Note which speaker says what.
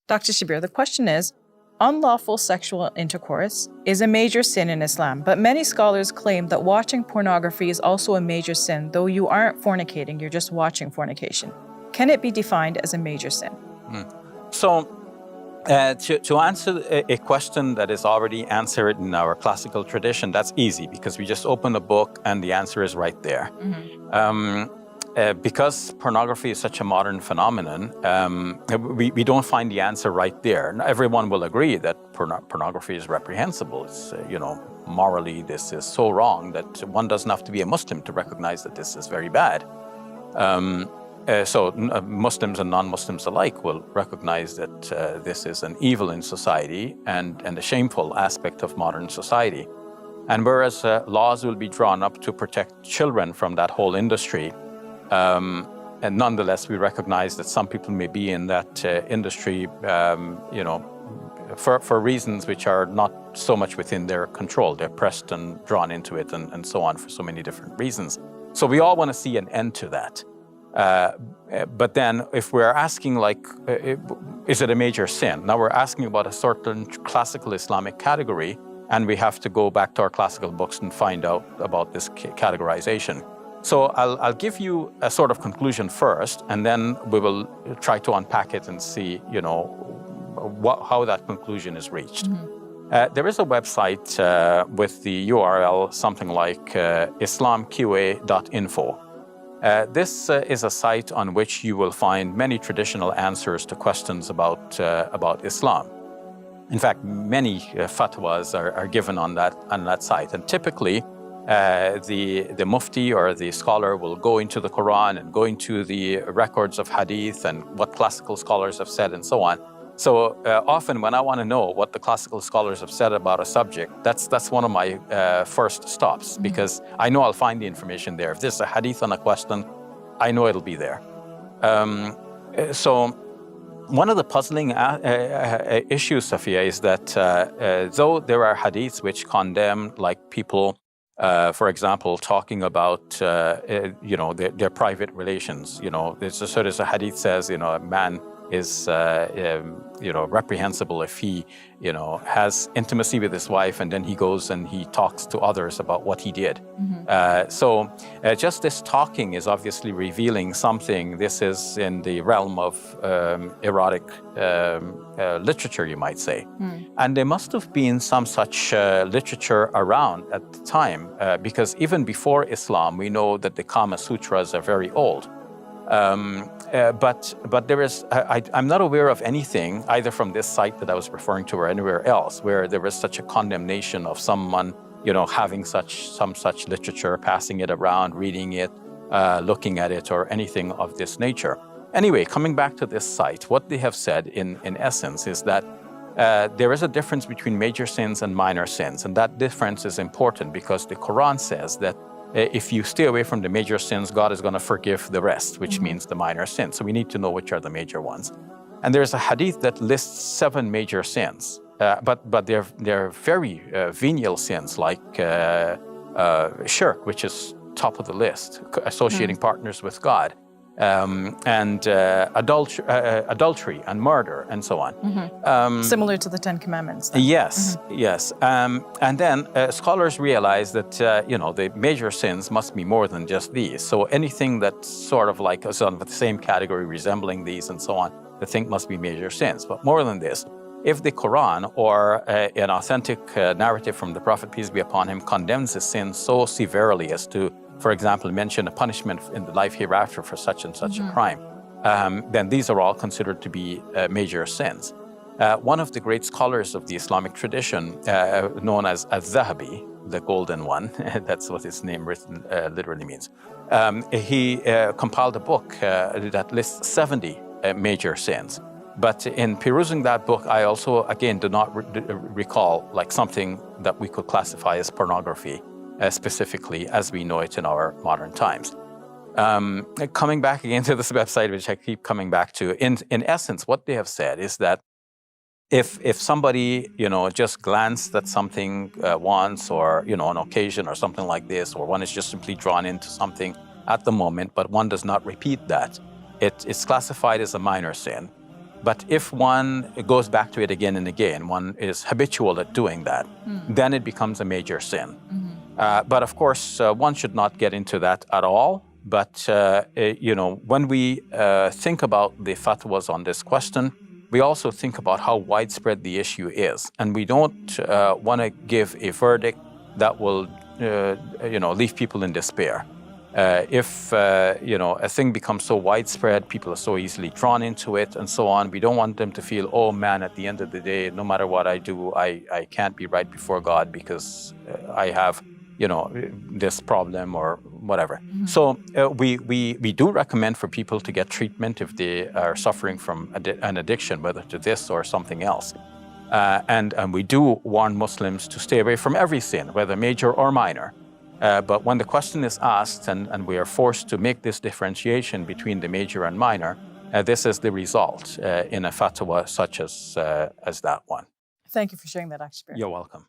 Speaker 1: Dr. Shabir, the question is, unlawful sexual intercourse is a major sin in Islam, but many scholars claim that watching pornography is also a major sin, though you aren't fornicating, you're just watching fornication. Can it be defined as a major sin?
Speaker 2: So, to answer a question that is already answered in our classical tradition, that's easy because we just open a book and the answer is right there. Because pornography is such a modern phenomenon, we don't find the answer right there. Now, everyone will agree that pornography is reprehensible. It's, morally this is so wrong that one doesn't have to be a Muslim to recognize that this is very bad. So Muslims and non-Muslims alike will recognize that this is an evil in society and a shameful aspect of modern society. And whereas laws will be drawn up to protect children from that whole industry, and nonetheless, we recognize that some people may be in that industry, for reasons which are not so much within their control. They're pressed and drawn into it and so on for so many different reasons. So we all want to see an end to that. But then if we're asking is it a major sin? Now we're asking about a certain classical Islamic category, and we have to go back to our classical books and find out about this categorization. So I'll give you a sort of conclusion first, and then we will try to unpack it and see, how that conclusion is reached. There is a website with the URL something like islamqa.info. This is a site on which you will find many traditional answers to questions about Islam. In fact, many fatwas are given on that site, and typically the mufti or the scholar will go into the Quran and go into the records of hadith and what classical scholars have said and so on. So often when I want to know what the classical scholars have said about a subject, that's one of my first stops, because I know I'll find the information there. If there's a hadith on a question, I know it'll be there. So one of the puzzling issues, Safiya, is that though there are hadiths which condemn people, for example, talking about their private relations. There's a hadith says a man is reprehensible if he has intimacy with his wife and then he goes and he talks to others about what he did. So just this talking is obviously revealing something. This is in the realm of erotic literature, you might say. And there must have been some such literature around at the time, because even before Islam, we know that the Kama Sutras are very old. But there is, I'm not aware of anything, either from this site that I was referring to or anywhere else, where there was such a condemnation of someone, having some such literature, passing it around, reading it, looking at it, or anything of this nature. Anyway, coming back to this site, what they have said in essence is that there is a difference between major sins and minor sins, and that difference is important because the Quran says that if you stay away from the major sins, God is going to forgive the rest, which means the minor sins. So we need to know which are the major ones. And there's a hadith that lists 7 major sins, but they're very venial sins, like shirk, which is top of the list, associating partners with God, and adultery and murder and so on.
Speaker 1: Similar to the 10 Commandments.
Speaker 2: Yes, yes. And then scholars realize that, the major sins must be more than just these. So anything that's sort of like is on the same category, resembling these and so on, they think must be major sins. But more than this, if the Quran or an authentic narrative from the Prophet, peace be upon him, condemns a sin so severely as to, for example, mention a punishment in the life hereafter for such and such a crime, then these are all considered to be major sins. One of the great scholars of the Islamic tradition, known as Al-Zahabi, the golden one, that's what his name literally means, he compiled a book that lists 70 major sins. But in perusing that book, I also, again, do not recall something that we could classify as pornography, specifically as we know it in our modern times. Coming back again to this website, which I keep coming back to, in essence, what they have said is that if somebody, just glanced at something once, or, on occasion or something like this, or one is just simply drawn into something at the moment, but one does not repeat that, it's classified as a minor sin. But if one goes back to it again and again, one is habitual at doing that, then it becomes a major sin. But of course, one should not get into that at all. But, when we think about the fatwas on this question, we also think about how widespread the issue is. And we don't want to give a verdict that will, leave people in despair. If a thing becomes so widespread, people are so easily drawn into it and so on, we don't want them to feel, oh man, at the end of the day, no matter what I do, I can't be right before God because I have, this problem or whatever. So we do recommend for people to get treatment if they are suffering from an addiction, whether to this or something else. And we do warn Muslims to stay away from every sin, whether major or minor. But when the question is asked and we are forced to make this differentiation between the major and minor, this is the result in a fatwa such as that one.
Speaker 1: Thank you for sharing that, Dr. Shabir.
Speaker 2: You're welcome.